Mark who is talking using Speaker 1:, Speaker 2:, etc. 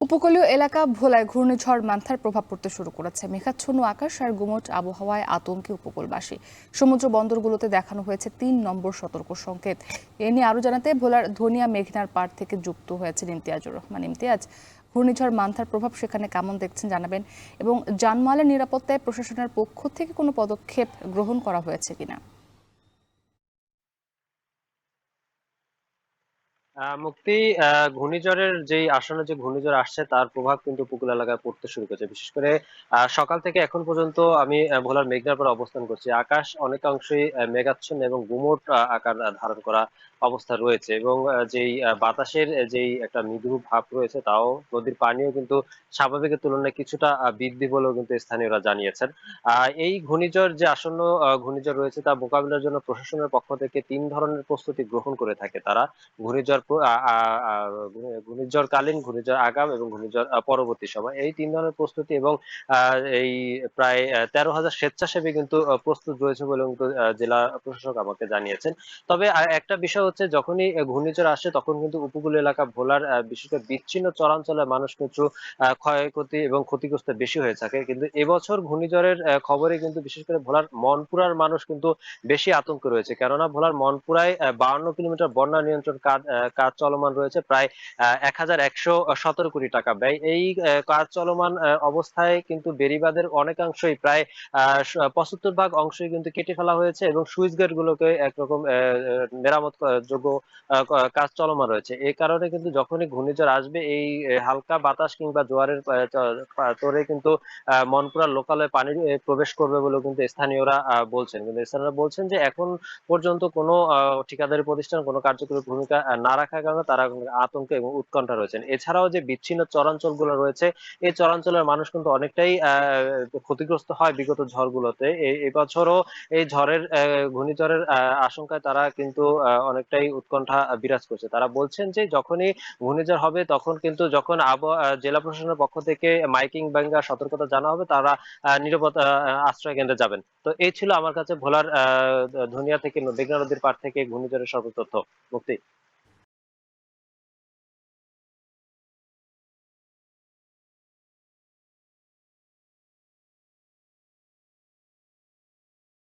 Speaker 1: উপকূলীয় এলাকা ভোলায় ঘূর্ণিঝড় মান্থার প্রভাব পড়তে শুরু করেছে। মেঘাচ্ছন্ন আকাশ আর গুমোট আবহাওয়ায় আতঙ্কে উপকূলবাসী। সমুদ্র বন্দরগুলোতে দেখানো হয়েছে ৩ নম্বর সতর্ক সংকেত। এ নিয়ে আরো জানাতে ভোলার ধনিয়া মেঘনার পাড় থেকে যুক্ত হয়েছেন ইমতিয়াজুর রহমান। ইমতিয়াজ, ঘূর্ণিঝড় মান্থার প্রভাব সেখানে কেমন দেখছেন জানাবেন, এবং জানমালের নিরাপত্তায় প্রশাসনের পক্ষ থেকে কোনো পদক্ষেপ গ্রহণ করা হয়েছে কিনা?
Speaker 2: মুক্তি ঘূর্ণিঝড়ের যেই আসন্ন যে ঘূর্ণিঝড় আসছে তার প্রভাব কিন্তু উপকূল এলাকায় পড়তে শুরু করেছে। বিশেষ করে সকাল থেকে এখন পর্যন্ত আমি ভোলার মেঘনার পরে অবস্থান করছি। আকাশ অনেকাংশেই মেঘাচ্ছন্ন এবং গুমোট আকার ধারণ করা অবস্থা রয়েছে, এবং যেই বাতাসের যেই একটা মৃদু ভাব রয়েছে, তাও নদীর পানিও কিন্তু স্বাভাবিকের তুলনায় কিছুটা বৃদ্ধি বলেও কিন্তু স্থানীয়রা জানিয়েছেন। এই ঘূর্ণিঝড় যে আসন্ন ঘূর্ণিঝড় রয়েছে তা মোকাবিলার জন্য প্রশাসনের পক্ষ থেকে ৩ ধরনের প্রস্তুতি গ্রহণ করে থাকে তারা। ঘূর্ণিঝড় ঘূর্ণিঝড়কালীন, ঘূর্ণিঝড় আগাম এবং ঘূর্ণিঝড় পরবর্তী সময়, এই ৩ ধরনের প্রস্তুতি, এবং এই প্রায় ১৩,০০০ স্বেচ্ছাসেবী কিন্তু প্রস্তুত রয়েছে বলে কিন্তু জেলা প্রশাসক আমাকে জানিয়েছেন। তবে একটা বিষয় হচ্ছে, যখনই ঘূর্ণিঝড় আসে তখন কিন্তু উপকূল এলাকা ভোলার বিশেষ করে বিচ্ছিন্ন চরাঞ্চলের মানুষ কিন্তু ক্ষয়ক্ষতি এবং ক্ষতিগ্রস্ত বেশি হয়ে থাকে। কিন্তু এবছর ঘূর্ণিঝড়ের খবরে কিন্তু বিশেষ করে ভোলার মনপুরার মানুষ কিন্তু বেশি আতঙ্কে রয়েছে, কেননা ভোলার মনপুরায় ৫২ কিলোমিটার বন্যা নিয়ন্ত্রণ কাজ চলমান রয়েছে, প্রায় ১,১১৭ কোটি টাকা ব্যয়। এই কাজ চলমান অবস্থায় কিন্তু বেড়িবাঁধের অনেকাংশই, প্রায় ৭৫ ভাগ অংশই কিন্তু কেটে ফেলা হয়েছে, এবং সুইচ গেট গুলোকে একরকম মেরামত যোগ্য কাজ চলমান রয়েছে। এই কারণে কিন্তু যখনই ঘূর্ণিঝড় আসবে, এই হালকা বাতাস কিংবা জোয়ারের তোড়ে কিন্তু মনপুরা লোকালয়ে পানি প্রবেশ করবে বলেও কিন্তু স্থানীয়রা বলছেন। কিন্তু স্থানীয়রা বলছেন যে এখন পর্যন্ত কোনো ঠিকাদারি প্রতিষ্ঠান কোনো কার্যকরী ভূমিকা না রাখার কারণে তারা আতঙ্কে এবং উৎকণ্ঠা রয়েছেন। এছাড়াও যে বিচ্ছিন্ন চরাঞ্চলগুলো রয়েছে, এই চরাঞ্চলের মানুষ কিন্তু অনেকটাই ক্ষতিগ্রস্ত হয় বিগত ঝড়গুলোতে। এবছরও এই ঘূর্ণিঝড়ের আশঙ্কায় তারা কিন্তু অনেকটাই উৎকণ্ঠা বিরাজ করছে। তারা বলছেন যে যখনই ঘূর্ণিঝড় হবে, তখন কিন্তু যখন জেলা প্রশাসনের পক্ষ থেকে মাইকিং ব্যাঙ্গা সতর্কতা জানানো হবে, তারা নিরাপদ আশ্রয় কেন্দ্রে যাবেন। তো এই ছিল আমার কাছে ভোলার ধনিয়া থেকে মেঘনা নদীর পাড় থেকে ঘূর্ণিঝড়ের সর্ব তথ্য। মুক্তি।